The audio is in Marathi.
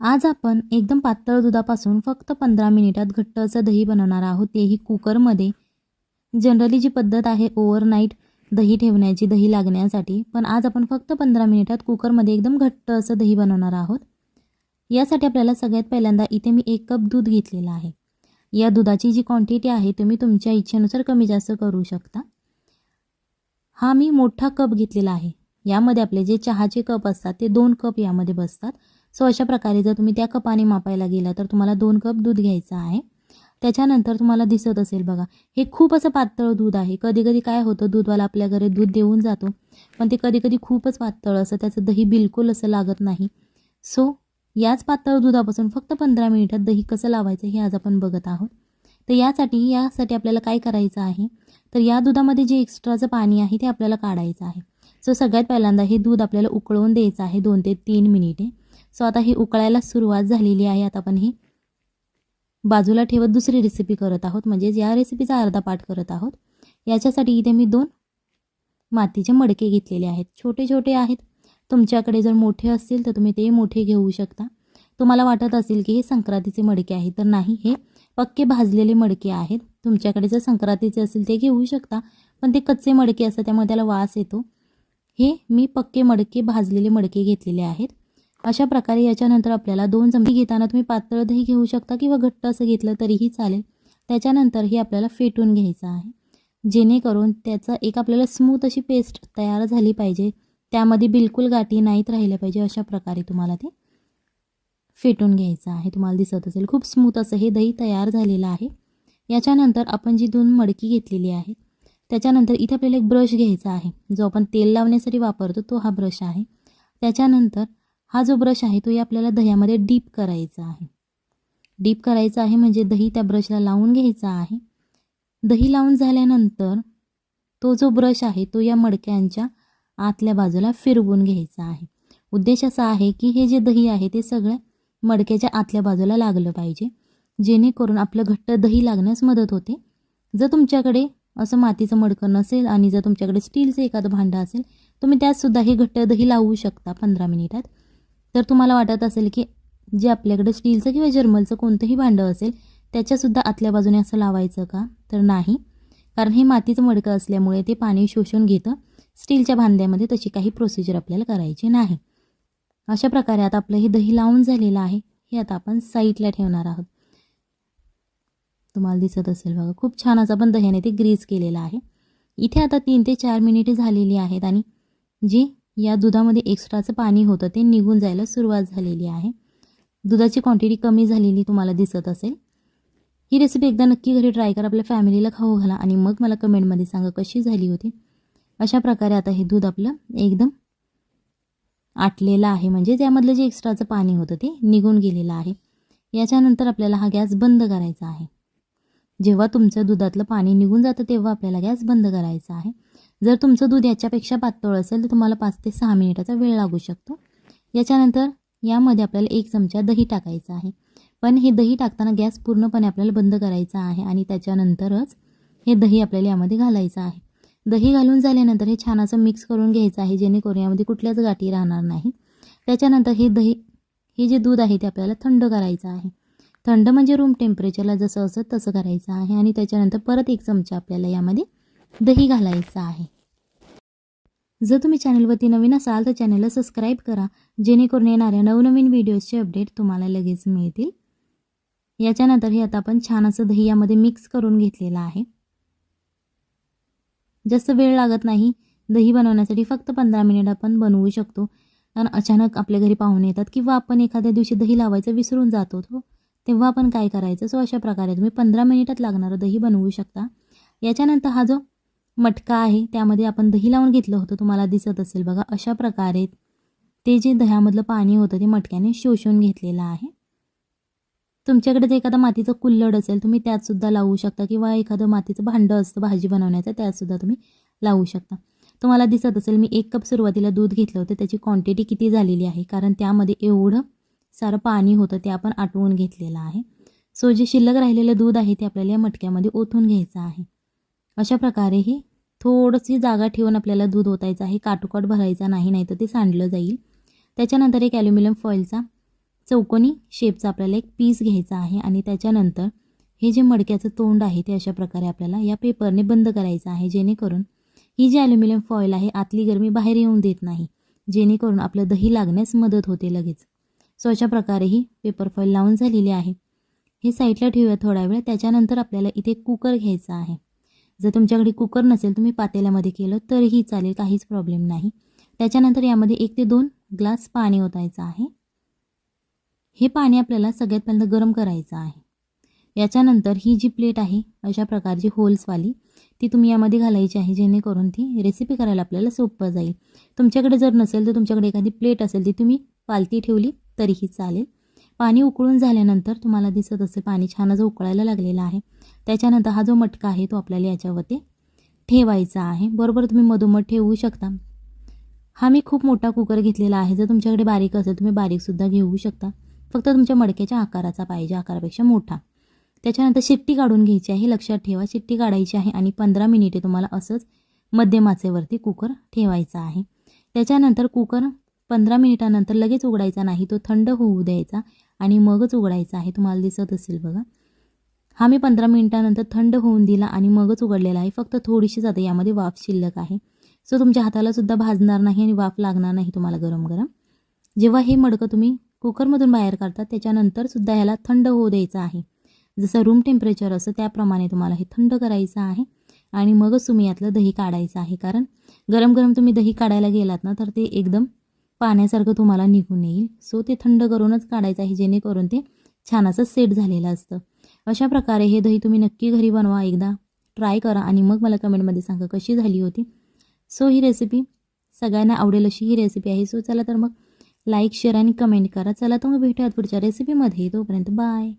आज आपण एकदम पातळ दुधापासून फक्त 15 मिनिटात घट्ट असं दही बनवणार आहोत, तेही कुकरमध्ये. जनरली जी पद्धत आहे ओव्हरनाईट दही ठेवण्याची, दही लागण्यासाठी, पण आज आपण फक्त 15 मिनिटात कुकरमध्ये एकदम घट्ट असं दही बनवणार आहोत. यासाठी आपल्याला सगळ्यात पहिल्यांदा इथे मी 1 कप दूध घेतलेलं आहे. या दुधाची जी क्वांटिटी आहे तुम्ही तुमच्या इच्छेनुसार कमी जास्त करू शकता. हा मी मोठा कप घेतलेला आहे. यामध्ये आपले जे चहाचे कप असतात ते 2 कप यामध्ये बसतात. सो अशा प्रकारे जर तुम्ही त्या कपाने मापायला गेला तर तुम्हाला 2 कप दूध घ्यायचं आहे. त्याच्यानंतर तुम्हाला दिसत असेल बघा, हे खूप असं पातळ दूध आहे. कधी-कधी काय होतं, दूधवाला आपल्या घरी दूध देऊन जातो, पण ते कधी-कधी खूपच पातळ असं त्याचं दही बिलकुल असं लागत नाही. सो याच पातळ दुधापासून फक्त 15 मिनिटात दही कसं लावायचं हे आज आपण बघत आहोत. तर यासाठी आपल्याला काय करायचं आहे, तर या दुधामध्ये जे एक्स्ट्राचं पाणी आहे ते आपल्याला काढायचं आहे. सो सगळ्यात पहिल्यांदा हे दूध आपल्याला उकळवून द्यायचं आहे 2 ते 3 मिनिटे. सो आता ही उकळायला सुरुवात झालेली आहे. आता आपण ही बाजूला ठेवत दुसरी रेसिपी करत आहोत, म्हणजेच या रेसिपीचा अर्धा पाठ करत आहोत. याच्यासाठी इथे मी 2 मातीचे मडके घेतलेले आहेत. छोटे छोटे आहेत. तुमच्याकडे जर मोठे असतील तर तुम्ही ते मोठे घेऊ शकता. तुम्हाला वाटत असेल की हे संक्रांतीचे मडके आहेत, तर नाही, हे पक्के भाजलेले मडके आहेत. तुमच्याकडे जर संक्रांतीचे असेल ते घेऊ शकता, पण ते कच्चे मडके असतात त्यामुळे त्याला वास येतो. हे मी पक्के मडके, भाजलेले मडके घेतलेले आहेत. अशा प्रकारे याच्यानंतर आपल्याला 2 चमचे घेताना तुम्ही पातळ दही घेऊ शकता किंवा घट्ट असं घेतलं तरीही चालेल. त्याच्यानंतर हे आपल्याला फेटून घ्यायचं आहे, जेणेकरून त्याचा एक आपल्याला स्मूथ अशी पेस्ट तयार झाली पाहिजे. त्यामध्ये बिलकुल गाठी नाहीत राहिल्या पाहिजे. अशा प्रकारे तुम्हाला ते फेटून घ्यायचं आहे. तुम्हाला दिसत असेल खूप स्मूथ असं हे दही तयार झालेलं आहे. याच्यानंतर आपण जी 2 मडकी घेतलेली आहे, त्याच्यानंतर इथे आपल्याला एक ब्रश घ्यायचा आहे. जो आपण तेल लावण्यासाठी वापरतो तो हा ब्रश आहे. त्याच्यानंतर हा जो ब्रश आहे तो आपल्याला दह्यामध्ये डीप करायचा आहे. डीप करायचा आहे म्हणजे दही त्या ब्रशला लावून घ्यायचा आहे. दही लावून झाल्यानंतर तो जो ब्रश आहे तो या मडक्यांच्या आतल्या बाजूला फिरवून घ्यायचा आहे. उद्देश असा आहे की हे जे दही आहे ते सगळं मडक्याच्या आतल्या बाजूला लागलं पाहिजे, जेणेकरून आपलं घट्ट दही लागण्यास मदत होते. जर तुमच्याकडे असं मातीचं मडकं नसेल आणि जर तुमच्याकडे स्टीलचं एखादं भांडं असेल, तुम्ही त्यातसुद्धा हे घट्ट दही लावू शकता 15 मिनिटात. तर तुम्हाला वाटत असेल की जे आपल्याकडे स्टीलचं किंवा जर्मलचं कोणतंही भांडं असेल त्याच्यासुद्धा आतल्या बाजूने असं लावायचं का, तर नाही, कारण हे मातीचं मडकं असल्यामुळे ते पाणी शोषून घेतं. स्टीलच्या भांड्यामध्ये तशी काही प्रोसिजर आपल्याला करायची नाही. अशा प्रकारे आता आपलं हे दही लावून झालेलं आहे. हे आता आपण साईडला ठेवणार आहोत. तुम्हाला दिसत असेल बघा, खूप छान असं आपण दह्याने ते ग्रीस केलेलं आहे. इथे आता 3 ते 4 मिनिटे झालेली आहेत आणि जे या दुधामध्ये एक्स्ट्राचं पाणी होतं ते निघून जायला सुरुवात झालेली आहे. दुधाची क्वांटिटी कमी झालेली तुम्हाला दिसत असेल. ही रेसिपी एकदा नक्की घरी ट्राय करा, आपल्या फॅमिलीला खाऊ घाला आणि मग मला कमेंटमध्ये सांगा कशी झाली होती. अशा प्रकारे आता हे दूध आपलं एकदम आटलेलं आहे, म्हणजे त्यामधलं जे एक्स्ट्राचं पाणी होतं ते निघून गेलेलं आहे. याच्यानंतर आपल्याला हा गॅस बंद करायचा आहे. जेव्हा तुमचं दुधातलं पाणी निघून जातं तेव्हा आपल्याला गॅस बंद करायचा आहे. जर तुमचं दूध याच्यापेक्षा पातळ असेल तर तुम्हाला 5 ते 6 मिनिटाचा वेळ लागू शकतो. याच्यानंतर यामध्ये आपल्याला 1 चमचा दही टाकायचा आहे, पण हे दही टाकताना गॅस पूर्णपणे आपल्याला बंद करायचा आहे आणि त्याच्यानंतरच हे दही आपल्याला यामध्ये घालायचं आहे. दही घालून झाल्यानंतर हे छान असं मिक्स करून घ्यायचं आहे, जेणेकरून यामध्ये कुठल्याच गाठी राहणार नाही. त्याच्यानंतर हे जे दूध आहे ते आपल्याला थंड करायचं आहे. थंड म्हणजे रूम टेम्परेचरला जसं असं तसं करायचं आहे आणि त्याच्यानंतर परत 1 चमचा आपल्याला यामध्ये दही घालायचं आहे. जर तुम्ही चॅनलवरती नवीन असाल तर चॅनलला सबस्क्राईब करा, जेणेकरून येणाऱ्या नवनवीन व्हिडिओजचे अपडेट तुम्हाला लगेच मिळतील. याच्यानंतर हे आता आपण छान असं दही यामध्ये मिक्स करून घेतलेलं आहे. जास्त वेळ लागत नाही दही बनवण्यासाठी, फक्त 15 मिनिट आपण बनवू शकतो. कारण अचानक आपल्या घरी पाहुणे येतात किंवा आपण एखाद्या दिवशी दही लावायचं विसरून जातो, तेव्हा आपण काय करायचं. सो अशा प्रकारे तुम्ही 15 मिनिटात लागणारं दही बनवू शकता. याच्यानंतर हा जो मटका आहे त्यामध्ये आपण दही लावून घेतलं होतं, तुम्हाला दिसत असेल बघा. अशा प्रकारे ते जे दह्यामधलं पाणी होतं ते मटक्याने शोषून घेतलेलं आहे. तुमच्याकडे जर एखादा मातीचं कुल्हड असेल तुम्ही त्यातसुद्धा लावू शकता किंवा एखादं मातीचं भांडं असतं भाजी बनवण्याचं त्यातसुद्धा तुम्ही लावू शकता. तुम्हाला दिसत असेल मी 1 कप सुरुवातीला दूध घेतलं होतं, त्याची क्वांटिटी किती झालेली आहे, कारण त्यामध्ये एवढं सारं पाणी होतं ते आपण आटवून घेतलेलं आहे. सो जे शिल्लक राहिलेलं दूध आहे ते आपल्याला या मटक्यामध्ये ओतून घ्यायचं आहे. अशा प्रकारे ही थोडीशी जागा ठेवून आपल्याला दूध ओतायचं आहे. काटोकाट भरायचा नाही, नाहीतर ते सांडलं जाईल. त्याच्यानंतर एक ॲल्युमिनियम फॉईलचा चौकोनी शेपचा आपल्याला एक पीस घ्यायचा आहे आणि त्याच्यानंतर हे जे मडक्याचं तोंड आहे ते अशा प्रकारे आपल्याला या पेपरने बंद करायचं आहे, जेणेकरून ही जी ॲल्युमिनियम फॉईल आहे आतली गरमी बाहेर येऊन देत नाही, जेणेकरून आपलं दही लागण्यास मदत होते लगेच. सो अशा प्रकारे ही पेपर फॉईल लावून झालेली आहे. हे साईडला ठेवूया थोडा वेळ. त्याच्यानंतर आपल्याला इथे कुकर घ्यायचा आहे. जर तुमच्याकडे कुकर नसेल तुम्ही पातेल्यामध्ये केलं तरीही चालेल, काहीच प्रॉब्लेम नाही. त्याच्यानंतर यामध्ये 1 ते 2 ग्लास पाणी ओतायचं आहे. हे पाणी आपल्याला सगळ्यात पहिल्यांदा गरम करायचं आहे. याच्यानंतर ही जी प्लेट आहे अशा प्रकारची होल्सवाली ती तुम्ही यामध्ये घालायची आहे, जेणेकरून ती रेसिपी करायला आपल्याला सोपं जाईल. तुमच्याकडे जर नसेल तर तुमच्याकडे एखादी प्लेट असेल ती तुम्ही पालती ठेवली तरीही चालेल. पाणी उकळून झाल्यानंतर तुम्हाला दिसत असेल पाणी छान असं उकळायला लागलेलं आहे. त्याच्यानंतर हा जो मटका आहे तो आपल्याला याच्यावरती ठेवायचा आहे. बरोबर तुम्ही मधोमध ठेवू शकता. हा मी खूप मोठा कुकर घेतलेला आहे. जर तुमच्याकडे बारीक असेल तुम्ही बारीकसुद्धा घेऊ शकता. फक्त तुमच्या मडक्याच्या आकाराचा पाहिजे, आकारापेक्षा मोठा. त्याच्यानंतर शिट्टी काढून घ्यायची आहे. लक्षात ठेवा शिट्टी काढायची आहे आणि 15 मिनिटे तुम्हाला असंच मध्यम आचेवरती कुकर ठेवायचा आहे. त्याच्यानंतर कुकर 15 मिनिटानंतर लगेच उघडायचा नाही, तो थंड होऊ द्यायचा आणि मगच उघडायचा आहे. तुम्हाला दिसत असेल बघा. हा मी 15 मिनिटानंतर थंड होऊन दिला आणि मगच उघडलेला आहे. फक्त थोडीशीच आता यामध्ये वाफ शिल्लक आहे. सो तुमच्या हाताला सुद्धा भाजणार नाही आणि वाफ लागणार नाही तुम्हाला गरम गरम. जेव्हा हे मडकं तुम्ही कुकरमधून बाहेर काढता त्याच्यानंतर सुद्धा ह्याला थंड होऊ द्यायचं आहे. जसं रूम टेम्परेचर असं त्याप्रमाणे तुम्हाला हे थंड करायचं आहे आणि मगच तुम्ही यातलं दही काढायचं आहे. कारण गरम गरम तुम्ही दही काढायला गेलात ना तर ते एकदम पाण्यासारखं तुम्हाला निघून येईल. सो ते थंड करूनच काढायचं आहे, जेणेकरून ते छान असं सेट झालेलं असतं. अशा प्रकारे हे दही तुम्ही नक्की घरी बनवा, एकदा ट्राय करा आणि मग मला कमेंटमध्ये सांगा कशी झाली होती. सो ही रेसिपी सगळ्यांना आवडेल अशी ही रेसिपी आहे. सो चला तर मग लाईक, शेअर आणि कमेंट करा. चला तर मग भेटूयात पुढच्या रेसिपीमध्ये. तोपर्यंत बाय.